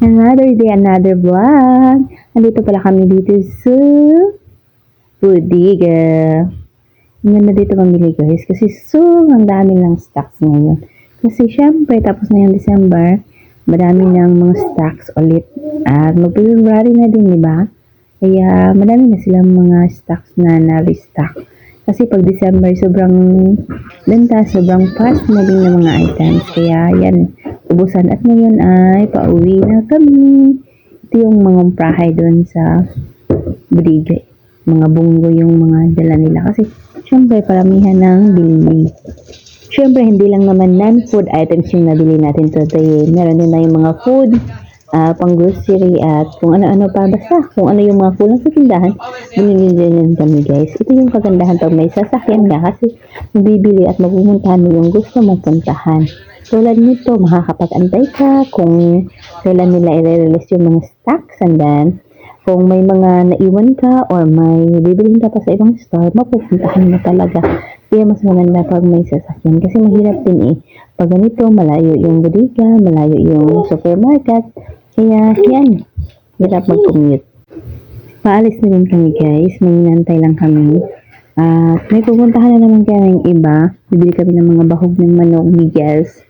Another day, another vlog. Nandito pala kami dito sa Bodega. Ngayon na dito mamili guys kasi ang dami ng stocks ngayon. Kasi syempre tapos na yung December, marami ng mga stocks ulit. At mag-February na din, di ba? Kaya madami na silang mga stocks na na-restock. Kasi pag December, sobrang benta, sobrang fast moving na mga items. Kaya yan, ubusan. At ngayon ay pauwi na kami. Ito yung mga prahay doon sa Bodega. Mga bunggo yung mga dala nila. Kasi syempre paramihan ng bili. Syempre hindi lang naman non-food items yung nabili natin today. Meron din na yung mga food, pang grocery at kung ano-ano pa, basta kung ano yung mga kulang sa tindahan, binili din kami guys. Ito yung kagandahan pag may sasakyan ka kasi bibili at mapupuntahan mo yung gusto mong puntahan. Tulad nito, makakapag-antay ka kung kailan nila i-release yung mga stocks, and then kung may mga naiwan ka or may bibilihin ka pa sa ibang store, mapupuntahan mo talaga. Kaya mas maganda pag may sasakyan kasi mahirap din pag ganito, malayo yung bodega, malayo yung supermarket. Kaya yan, hirap mag-commute. Paalis na rin kami guys, maninantay lang kami. At may pupuntahan na naman kaya ng iba. Bibili kami ng mga bahog ng manok, bigas.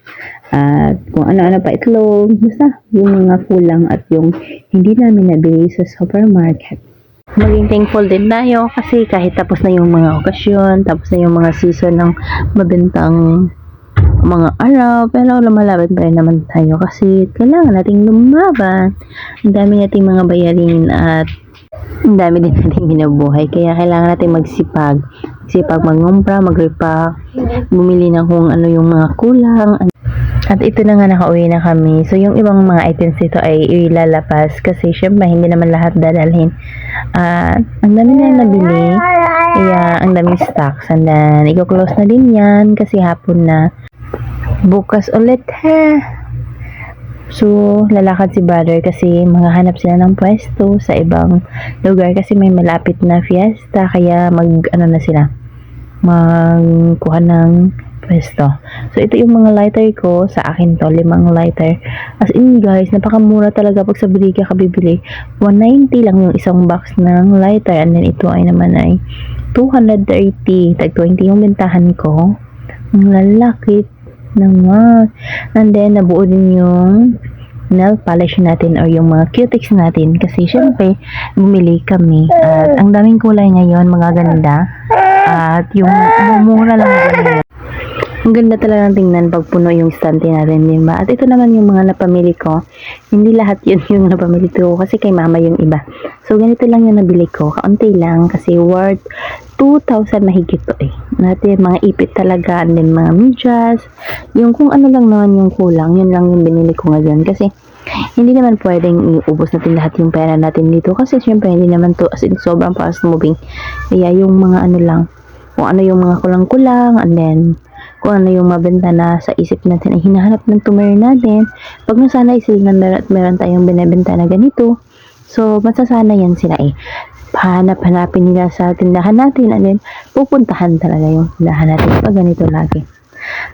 At kung ano-ano pa, itlog. Basta yung mga kulang at yung hindi namin nabili sa supermarket. Maging thankful din tayo kasi kahit tapos na yung mga okasyon, tapos na yung mga season ng mabentang mga araw, pero lumalaban pa rin naman tayo kasi kailangan nating lumaban. Ang dami nating mga bayarin at ang dami din nating binabuhay, kaya kailangan natin magsipag mangumpra, mag-repack, bumili ng kung ano yung mga kulang. At ito na nga, nakauwi na kami. So yung ibang mga items dito ay ilalapas kasi syempre hindi naman lahat dadalhin. At ang dami na nabili, kaya ang daming stocks, and then i-close na din yan kasi hapon na. Bukas ulit ha. So, lalakad si brother kasi maghahanap sila ng pwesto sa ibang lugar kasi may malapit na fiesta, kaya magkuha ng pwesto. So, ito yung mga lighter ko. Sa akin to, 5 lighter. As in guys, napakamura talaga pag sa Bodega ka bibili. 190 lang yung isang box ng lighter, and then ito ay naman ay 230. Tag 20 yung bentahan ko. Ang lalaki naman. And then, nabuo din yung nail polish natin or yung mga cutex natin kasi syempre, bumili kami. At ang daming kulay ngayon, mga ganda. At yung mumura lang din. Ang ganda talaga ng tingnan pag puno yung stante natin, diba? At ito naman yung mga napamili ko. Hindi lahat yun yung napamili ko kasi kay mama yung iba. So, ganito lang yung nabili ko. Kaunti lang kasi worth 2,000 mahigit to Natin mga ipit talaga, and then mga medyas. Yung kung ano lang naman yung kulang, yun lang yung binili ko ngayon. Kasi hindi naman pwedeng iubos natin lahat yung pera natin dito. Kasi syempre hindi naman to as in sobrang fast moving. Kaya yung mga ano lang, kung ano yung mga kulang-kulang, and then kung ano yung mabenta na sa isip natin ay hinahanap ng tumayo natin. Pag nasanay sila na meron tayong binibenta na ganito, so masasana yan sila hanapin nila sa tindahan natin, and then pupuntahan talaga yung tindahan natin pag ganito lagi.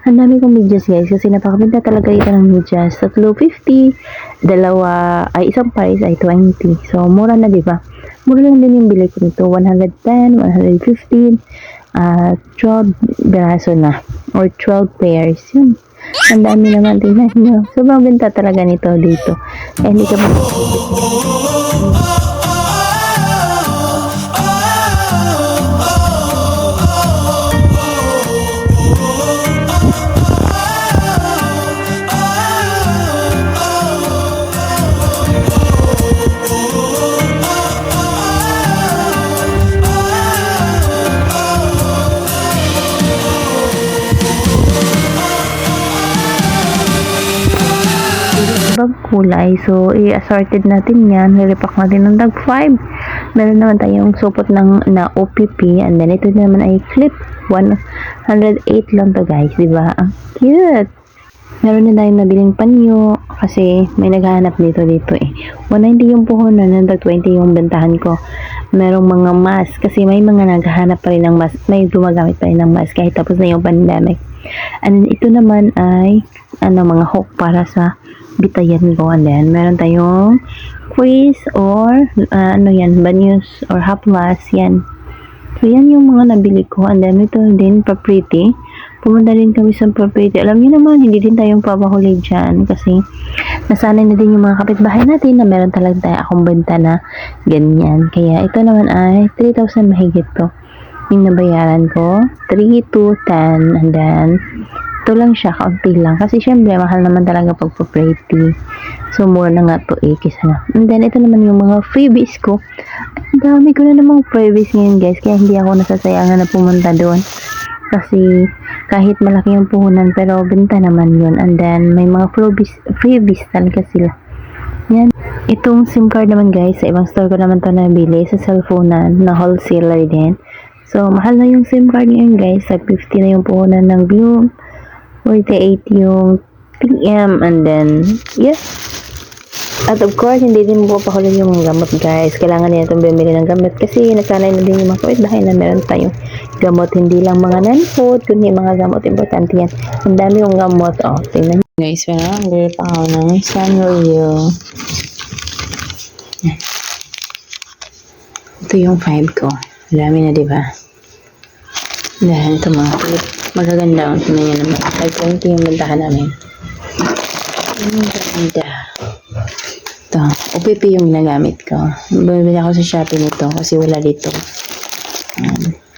Ang dami kong medyas guys kasi napakabenta talaga ito ng medyas. 350, isang price ay 20. So mura na, diba? Mura lang din yung bili ko nito, 110, 115. 12 biraso na or 12 pairs yun. Ang dami naman, tingnan nyo. Sobrang benta talaga nito dito. Hindi ka ibang kulay. So, i-assorted natin yan. Nilipak natin ng tag 5. Meron naman tayong supot ng na OPP. And then, ito naman ay clip. 108 lang to guys. Diba? Ang cute! Meron na tayong nabiling panyo. Kasi, may naghahanap dito. 190 yung puhunan. Ng tag 20 yung bentahan ko. Merong mga mask. Kasi may mga naghahanap pa rin ng mask. May gumagamit pa rin ng mask. Kahit tapos na yung pandemic. And then, ito naman ay mga hook para sa bitayan ko. And then, meron tayong quiz or ano yan, banyos or haplas, yan. So, yan yung mga nabili ko. And then, ito din, pa-pretty. Pumunta din kami sa pa-pretty. Alam niyo naman, hindi din tayong papahuli dyan kasi nasanay na din yung mga kapitbahay natin na meron talaga akong benta na ganyan. Kaya, ito naman ay 3,000 mahigit to. Yung nabayaran ko, 3 to 10. And then, ito lang siya, kaunti lang. Kasi syempre, mahal naman talaga pag pretty. So, mura na nga to kisa na. And then, ito naman yung mga freebies ko. Ang dami ko na namang freebies ngayon, guys. Kaya hindi ako nasasayangan na pumunta doon. Kasi, kahit malaki yung puhunan, pero benta naman yun. And then, may mga freebies talaga sila. Yan. Itong SIM card naman, guys, sa ibang store ko naman to nabili. Sa cellphone na wholesaler din. So, mahal na yung SIM card ngayon, guys. Sa 50 na yung puhunan ng Gloom. 48 yung PM, and then, yes. At of course, hindi din mo papahuli yung gamot, guys. Kailangan nila itong bumili ng gamot kasi nasanay na din yung mga kapitbahay na meron tayong gamot. Hindi lang mga non-food, kundi mga gamot. Importante yan. Ang dami yung gamot. Oh, tingnan nyo. Guys, pero ang girl pa ako ng Sanrio. Ito yung 5 ko. Dami na, diba? Dahil ito mga clip. Magaganda ang tingnan nyo naman. 520 yung bantahan namin. Ang ganda. Ito. OPP yung ginagamit ko. Bumili ako sa Shopee nito kasi wala dito.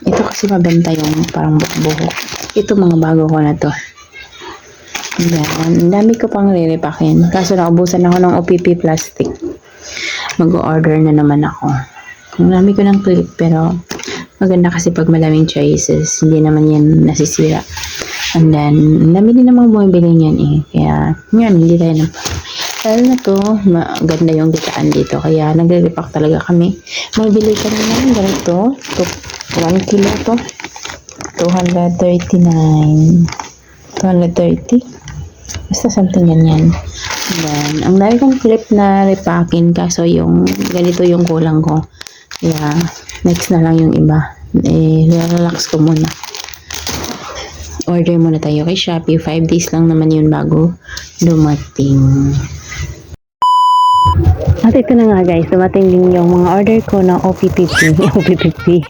Ito kasi mabenta yung parang buhok. Ito mga bago ko na to. Ang dami ko pang re-repakin. Kaso naubusan ako ng OPP plastic. Mag-order na naman ako. Ang dami ko ng clip pero maganda kasi pag malaming choices, hindi naman yan nasisira. And then, dami din namang bumibili niyan eh. Kaya, yun, hindi tayo na. Dahil na to, maganda yung gitaan dito. Kaya, nagre-repack talaga kami. Magbili ka naman ganito. 1 kilo to. 239. 230. Basta something ganyan. Then, ang dami kong clip na repacking. Kaso, yung ganito yung kulang ko. Kaya, next na lang yung iba. Relax ko muna. Order muna tayo kay Shopee. 5 days lang naman yun bago dumating. At ito na nga guys, dumating din yung mga order ko ng OPPP. OPPP.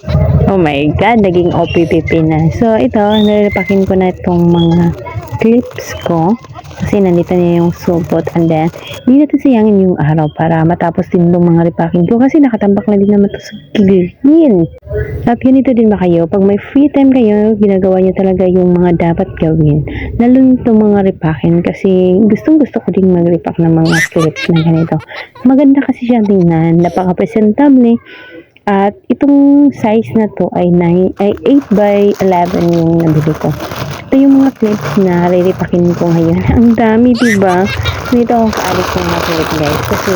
Oh my God, naging OPPP na. So, ito, naripakin ko na itong mga clips ko. Kasi nandito na yung supot. And then, hindi natin sayangin yung araw para matapos din itong mga repacking ko. Kasi nakatambak na din naman ito sa gilid. At ganito din ba kayo? Pag may free time kayo, ginagawa nyo talaga yung mga dapat gawin. Lalo nito mga repacking. Kasi gustong gusto ko din mag-repack ng mga clips na ganito. Maganda kasi siya tingnan. Napaka-presentable. At itong size na to ay 8 by 11 yung nabili ko. Ito yung mga clips na re-repakin ko ngayon. Ang dami, diba? Dito akong kaalit ng mga clip, guys. Kasi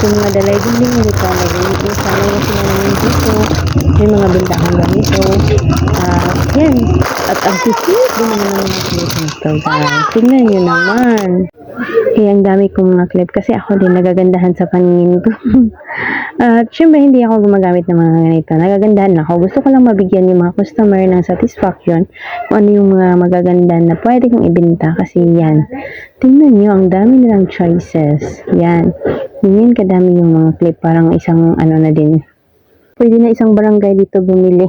yung mga dalay din dito, naging sana yung sila naman dito. May mga bintahan ganito. Yan. At ang sisip din naman ng mga clip nito, guys. Tingnan nyo naman. Kaya ang dami kong mga clip kasi ako din nagagandahan sa paningin ko. At syempre hindi ako gumagamit ng mga ganito. Nagagandahan ako. Gusto ko lang mabigyan yung mga customer ng satisfaction kung ano yung mga magaganda na pwede kong ibenta kasi yan. Tingnan nyo, ang dami nilang choices. Yan. Ganyan kadami yung mga clip. Parang isang ano na din. Pwede na isang barangay dito bumili.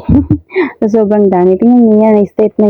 So, sobrang dami. Tingnan nyo yan. State na